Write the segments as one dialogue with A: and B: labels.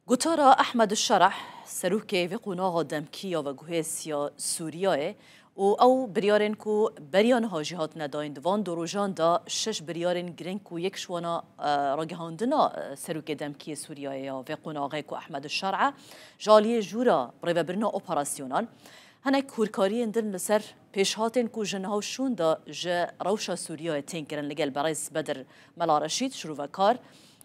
A: گوتارا احمد الشرح سروکه و قناغ دمکیا و گوهسیا سوریای او بریارن کو بریان ها جهات ندایند وان دروژان دا شش بریارن گرین کو یک شوانا راگهاندنا سروکه دمکی سوریای و قناغه کو احمد الشرع جالی جورا برای برنا اپراسیونان هنک کورکاری اندن لسر پیشهاتن کو جنها شون دا ج روشا سوریای تینکرن لگل برایز بدر ملارشید شروع و کار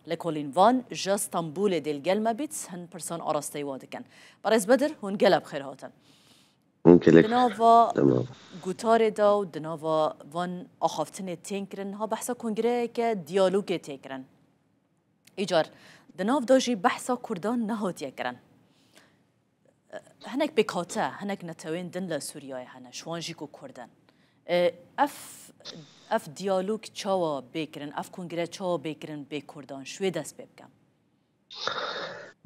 A: لكولين فان جا اسطنبول ديل جلما بيتس هن برسان أرستي وادكن برز بدر هون جلب خير هاتن
B: ممكن لك
A: دنافا
B: تمام.
A: جوتار دا و دنافا فان أخافتن تينكرن ها بحثا كونجري كديالوج تيكرن إيجار دناف داجي بحثا كردان نهات يكرن هناك بكاتا هناك نتوين دن لسوريا هنا شوانجي كو كردن اف دیالوگ چاوا بکرن اف کنگره چاوا بکرن به کردان شوی دست بکن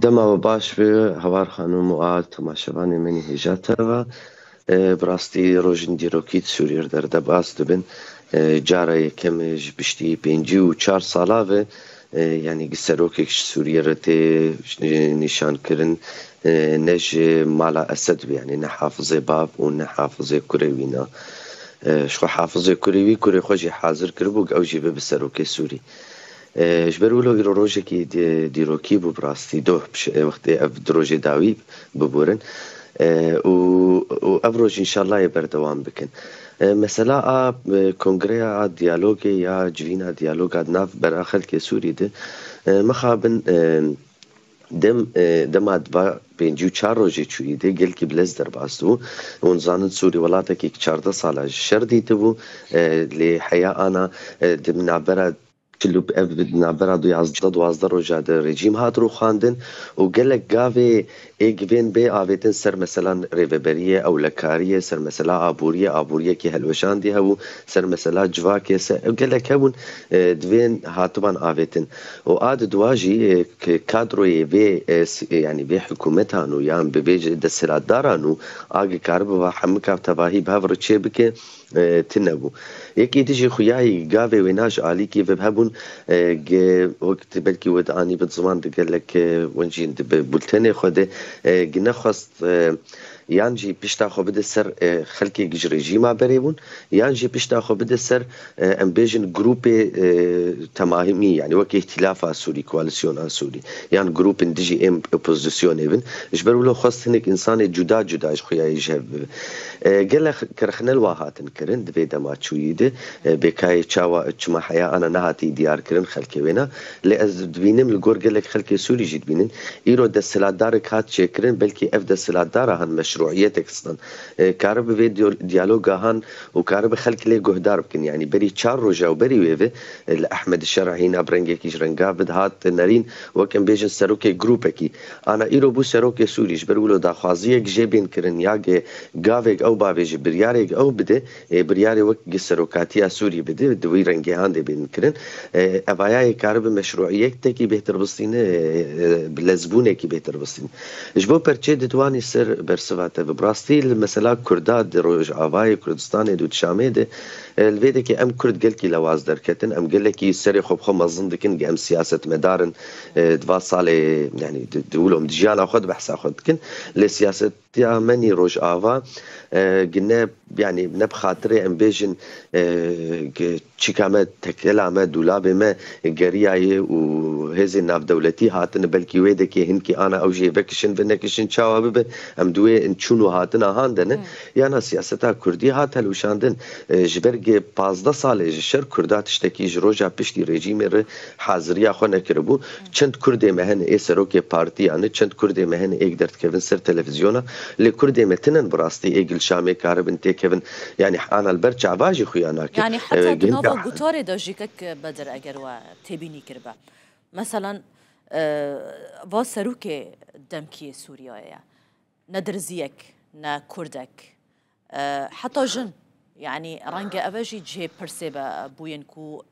B: دما باش به هوار خانم و آل تماشاوانی منی هجاتا و براستی روژن دیروکیت سوریر در دباز دبن جارا یکمش بشتی 54 سالا و يعني قسروك سوريا رتي نشان كرن نج مالا أسد يعني نحافظ باب ونحافظ كروينا شو حافظ كروي كوري خوشي حاضر كربوك أو جيبه بسروك سوري جبرو له روجه کی دیروکی بو براستی دو وقت اف دروجه داوی ببورن و افروج ان شاء الله يبردوام بكن مثلا كونغريا ديالوج يا جوينا ديالوج ناف براخل كسوري ده مخابن دم ادبا بينجو 4 روجه چوی ده گل کی بلز در باستو اون زانن سوري ولاته کی 14 ساله شردي تبو لحياه انا دم نابرا كله بدنا برادو يعزد 12 روجا ده رژیم هات رو خواندن و گلک گاوه ایگوین به آویتن سر مثلا ریوبریه او لکاریه سر مثلا آبوریه که هلوشان دی هبو سر مثلا جواکه سر گلک هبون دوین هاتوان آویتن و آد دواجی کادروی به يعني به حکومتانو یان به بیج دستلاتدارانو آگه کارب و حمکاف تباهی بهاور چه بکه تنبو یکی دیجی خویای گاوه ویناش عالی کی بهبون وقت بلكي ود اني بالزمان قال لك ونجي بولتني خده نخست يانجي بيشتا خو بده سر خلكي ريجيما بريبون يانجي بيشتا خو بده سر امبيجن جروب تماهمي يعني وكي ائتلاف سوري كواليسيون سوري يعني جروب ديجي ام اوبوزيسيون ايفن جبروا له خاص هناك انسان جدا خويا يجهب قال لك كرخنا الواهات كرن دبي دما تشويده بكاي تشاوا تشما حياه انا نهاتي ديار كرن خلكي وينا لاز دبينم الجور قال لك خلكي سوري جيت بينن ايرو دسلات دارك هات شكرن بلكي اف دسلات دار هن مشروعيتك اصلا كارب فيديو ديالوج هن وكارب خلك لي جهدار بكن يعني بري 4 روجا وبري ويفه احمد الشرع هنا برنجك يجرنجا بدهات نارين وكان بيجن سروكي جروبكي انا ايرو بو سروكي سوري جبرولو داخوازيه جيبين كرن ياغ گاوێک ئەو باێژی بریارێک ئەو بدێ بریارێ وەک سەرۆکاتیە سووری بدێ دوی ڕەنگەیان دەبێنکردن ئەڤایە کارە بە مەشروعیەکتێکی بێتر بستینە لەزبوونێکی بێتر بستین ji بۆ پەرچێ دەتوانی سەر بەرسەواتە بڕاستی مەسەلا کووردا ڕۆژئاوای کوردستانê du Şamê de الفيدك ام كرد قلكي لواز دركتن ام قلكي سري خب خم ظندكن ام سياسه مدارن دوا صالي يعني دولهم دجالا خد بحث اخذكن لسياسه مني روج آوا قلنا يعني بنبخاطري ام بيجن تشيكامات تكلامات دولابي ما قريعي وهذه الناف دولتي هاتن بلكي ويدكي هنكي انا او جي بكشن بنكشن شاوب ام دوي انشونو هاتنا هاندن يعني سياستها كردي هات هلوشاندن جبرگ 15 ساله شر کردا تشتکی جروجا پشتی رژیم حاضری خو نکربو چند کرد مهن ای سروک پارتی ان چند کرد مهن ایک درت کevin سر تلفزیونا لکرد متنن براستی ایگل شامی کاربن تی کevin يعني انا البرچ باجي خويا
A: يعني حتى دنافا قطار داجيكك بدر اگر و تبيني كربا مثلا با سروك دمكي سوريا ندرزيك نا كردك حتى جن يعني رانجا أباجي جي برسيبا بوينكو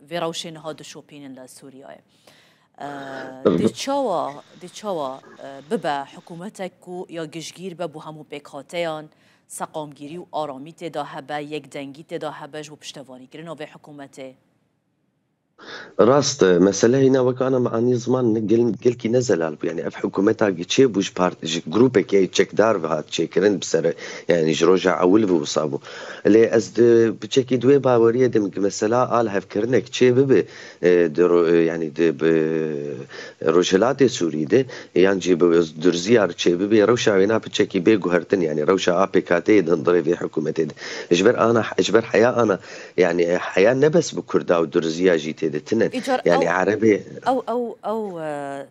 A: فيروشين هاد شوبين لسوريا دي تشاوا ببا حكومتك يا جشجير ببو همو بكاتيان سقامگیری و آرامی تدا هبه یک دنگی تدا هبه جو پشتوانی کرن و به حکومته
B: راست مسألة هنا وكان معني زمان قل كي نزل يعني اف حكومتها تشي بوش بارت جروب كي تشيك دار بهات تشيكرن بسر يعني جروجا اول بوصابو اللي از بتشيكي دوي باوريه دم مسألة قال هفكرنك تشي بب يعني روجلات سوري ده يعني جيب درزيار تشي بب روشا وينا بتشيكي بيجو هرتن يعني روشا ابيكاتي دندري في حكومتي اجبر حياه انا يعني حياه نبس بكردا ودرزيا جيتي دتن
A: إيجار
B: يعني عربي
A: أو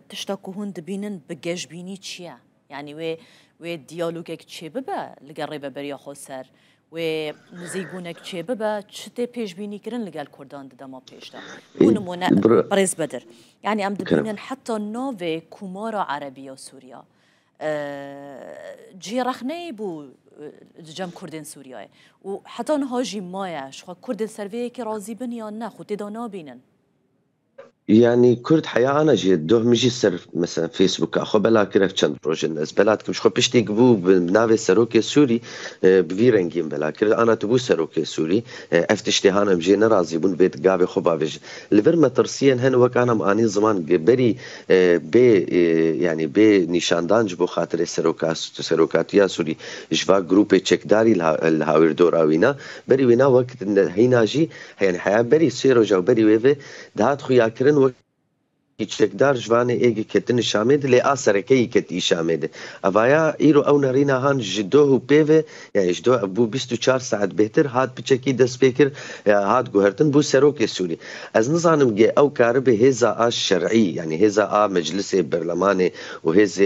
A: تشتاكو هون دبينن بجاج بيني تشيا يعني و ديالوجك تشي ببا لقريبا بريا خسر و نزيقونك تشي ببا تشتي بيش بيني كرن لقال كردان دما بيش دا ونمونا بريز بدر يعني أم دبينن حتى نوفي كومارا عربية وسوريا جي رخني بو جم كردن سوريا وحتى نهاجي مايا شو كردن سرفيه كي راضي بن يا نه خو تدانا بينن
B: يعني كرد حياة أنا جي دوه مجي سر مثلا فيسبوك أخو بلا كرف چند روز الناس بلاد كمش خو بشتي قبو بناوي سروكي سوري بفيرنجين بلا كرد أنا تبو سروكي سوري افتشتي هانا مجي نرازي بون بيت قابي خو بافج لفر ما ترسيا هن وكانا ماني زمان بري بي يعني بي نيشاندان جبو خاطر سروكاتيا سوري جوا جروب تشيك داري الهاوير دور أوينا بري وينا وقت هينا جي يعني حياة بري سيرو جو بري ويفي دهات خويا كرن چکدار جوان ایگی کتن شامد لی آسر کی کتی شامد اوایا ایرو او نرینا هان جدو و پیو یعنی جدو بو 24 ساعت بهتر هات بچکی دست بکر هات گوهرتن بو سروک سوری از نظانم گه او کار به هزا آش شرعی یعنی هزا آ مجلس برلمان و هزا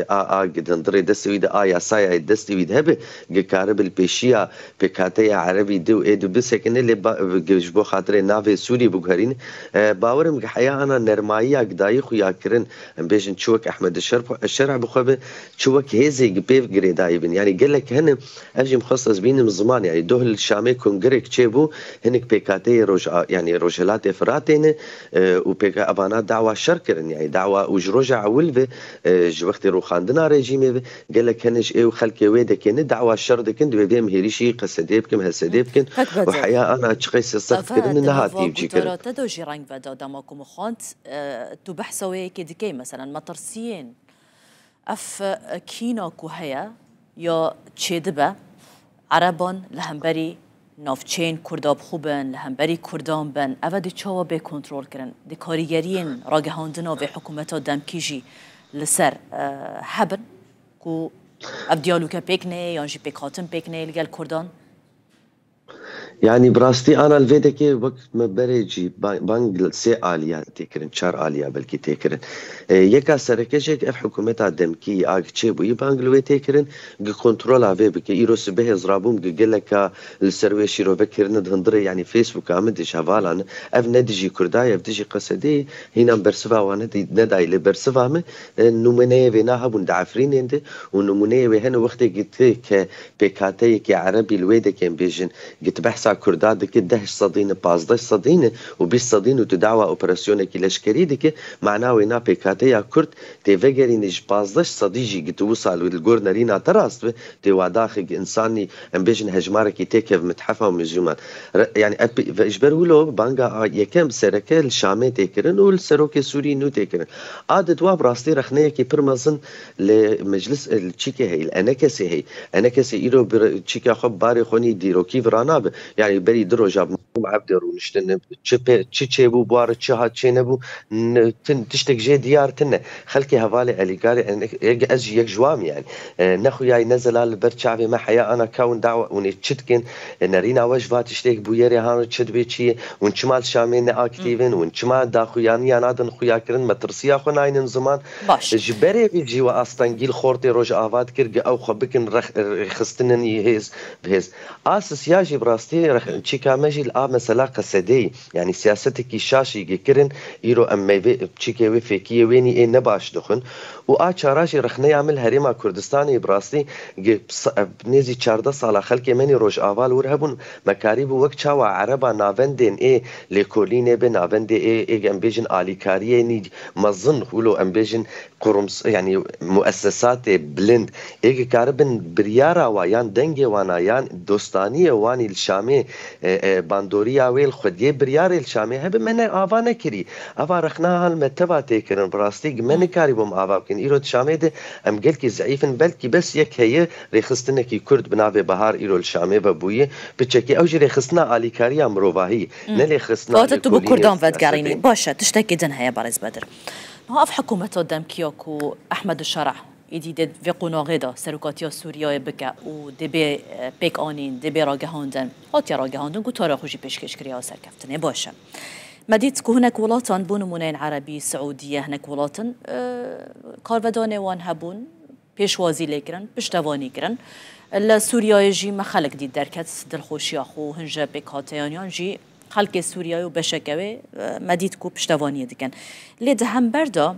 B: آ گدندر دستوید آ یاسای دستوید هبه گه کار بالپیشیا پکاته عربی دو ایدو بسکنه لی جبو خاطر ناو سوری بگهرین باورم گه حیا انا نرمایی قداي خويا كرن بيجن تشوك احمد الشرع بخبه تشوك هيزي بيف جريداي بن يعني قال لك هن اجي مخصص بين من زمان يعني دوه الشامي كونغريك تشيبو هنك بيكاتي روج يعني روجلات فراتين وبيك ابانا دعوه شركرن يعني دعوه وجروجا ولف وقت روخاندنا ريجيمي قال لك هنش اي وخلكي ويدا كن دعوه شرد كن دو بيم هيريشي قصديبكم هسديبكن وحياه انا تشخيص الصف كرن نهاتي بجي كرن
A: تدو جيرانك بدا دماكم خانت تو بحثوي كدكي مثلا مطرسيين اف كينا كوهيا يا تشيدبا عربان لهمبري نافچین کرداب خوبن لهمبری کردان بن اول دی چاوا به کنترل کردن دی کاریگرین راگهاندنا و حکومت دمکیجی لسر هبن کو اف دیالوگا پیکنه یا جی پیکاتن پیکنه لگل کردان
B: يعني براستي انا الفيديكي وقت ما بريجي بانجل سي آلية تكرن شار آلية بلكي تكرن يكا سركشك اف حكومتا دمكي اگ تشيبو يبانجلوي تكرن كنترول افي بك ايروس به زرابوم قلك السروي شيرو بكرن دهندري يعني فيسبوك عمد شغالان اف ندجي كرداي اف دجي قصدي هنا برسفا وانا نداي لبرسفا م نمونه وينها بون دعفرين انت ونمونه وهن وقت قلت ك بكاتي كعربي الويده كان بيجن قلت بحث كرداد دك 10 صدينه 15 صدينه و20 صدينه تدعوا اوبراسيون كلاشكري دك معناه وينا بكاتيا كرد تيفجرين 15 صديجي توصل للجورنالينا تراست تي وداخل انساني ام بيجن هجمارك تيكف متحفه ومزيومان يعني اجبروا له بانغا يكم سركه الشامي تكرن والسروك السوري نو تكرن عادت واب راستي رخنيه كي برمزن لمجلس التشيكي هي الانكسي هي انكسي ايرو تشيكا خب باري خوني ديروكي فراناب يعني بري درو جاب عبدر ونشتن تشي بو بوار تشها تشينبو تشتك جي ديار تنه خلكي هفالي اليغاري اجي يك جوام يعني نخو ياي نزل على برشعبي ما حيا انا كون دعوه وني تشتكن نرينا وجفات تشتك بو يري هان تشد بيشي ونشمال شامين اكتيفن ونشمال داخو يعني انا دن خويا كرن مترسيا خو ناين زمان جبري بيجي واستنجيل خورتي روج افات كرج او خبكن خستنن يهز بهز اساس ياجي براستي تشيكا ماجي الاب مثلا قصدي يعني سياستك شاشي كرن يرو ام تشيكي وفيكي ويني اي نباش دخن واچاراجي رخنه يعمل هريما كردستاني براستي بنيزي 14 سال خلك مني روج اول ورهبون مكاريب وقت شاوا عربا نافندين اي ليكولينه بنافندي اي ام بيجن اليكاريه ني مزن خلو ام بيجن قرمص يعني مؤسسات بلند ايك كاربن بريارا ويان دنجي وانا يان دوستانيه واني الشامي باندوريا ويل خديه برياري الشامي هب من افانا كري افا رخنا المتبا تيكرن براستيق من كاريبم افا كن ايرو الشامي ده ام قلكي ضعيفن بلكي بس يك هي ريخستنكي كرد بنافي بهار ايرو الشامي ببويه بتشكي اوجي ريخستنا اليكاريا مروفاهي نلي خصنا
A: فاتت بو كردان فاتقاريني باشا تشتكي دنها بارز بدر هاف حكومة دم كيوكو أحمد الشرح يديد في قناغدا سرقاتيا سوريا بكا و دبي بيك آنين دبي راجهاندن هاتيا راجهاندن قو تارا خوشي بيشكش كريا سركفتنه باشا مديت كو هناك ولاتان بونمونين عربي سعودية هناك ولاتن كارفداني وان هبون بيشوازي لكرن بشتواني كرن السوريا جي ما خلق دي دركت دلخوشي أخو هنجا بيك هاتيانيان جي خلق سوريا و بشكوي مديت كو بشتواني دكن لید هم بردا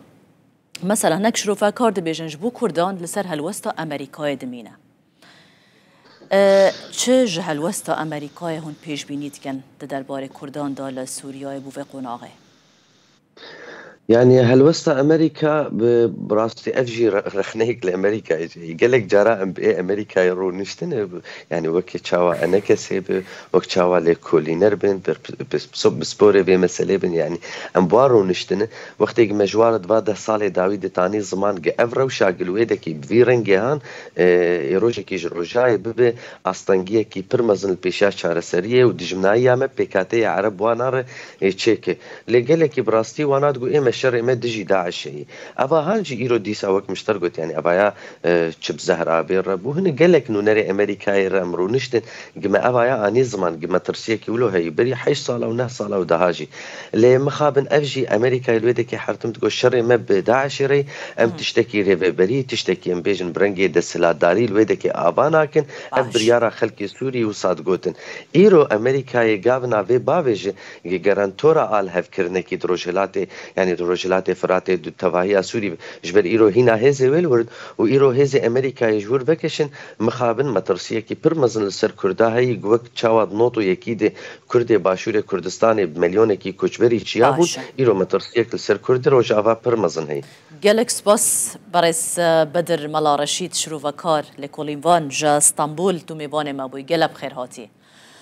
A: مثلا هناك شروفا كارد بيجنج بو كردان لسر هالوسطى أمريكاي دمينه چه هالوسطى أمريكاي هون پیش بینید کن درباره كردان دا لسوريا بو في قناغه
B: يعني هالوسطى امريكا براستي افجي رخنيك لامريكا قال لك جرائم باي امريكا يرو نشتن يعني وقت تشاوا انا كسب وقت تشاوا لكولينر بن بسبوري بمساله بن يعني امبارو نشتن وقت مجوار دبا صالح داوود تاني زمان افرو شاغل ويدك بفيرنجهان يروج كي جروجاي بب استنجيه كي برمزن البيشا شارسريه ودجمنايا ما بيكاتي عرب وانار تشيك اللي قال لك براستي وانا تقول ايه شر ما دجي داعش شيء أبا هانجي إيرو ديس أوك مشترقت يعني أبايا شب زهر أبي الرب وهن قال لك إنه نري أمريكا يرمرو نشتن جما أبايا أني زمان جما ترسيك يقولوا هي بري 8 صالة و9 صالة ودهاجي اللي مخابن أفجي أمريكا الويدك حرتم تقول شر ما بداعش ري أم تشتكي ريفي بري تشتكي أم بيجن برنجي دسلا داري الويدك أباناكن أبريارا خلق سوري وصاد قوتن إيرو أمريكا يقابنا في بافج جرانتورا آل هف كرنكي دروجلاتي يعني رجلات فرات دو تواهي سوري جبر إيرو هنا هزي ويلورد وإيرو هزي أمريكا يجور بكشن مخابن مترسية كي برمزن لسر كردا هاي قوك تشاواد نوتو يكيد كردي باشور كردستاني بمليون كي كوچبري چيابون إيرو مترسية لسر كرد روجاوا برمزن هاي
A: جالكس بس برس بدر ملا رشيد شروفاكار لكولينوان جا اسطنبول تو ميباني مابوي جلب خير هاتي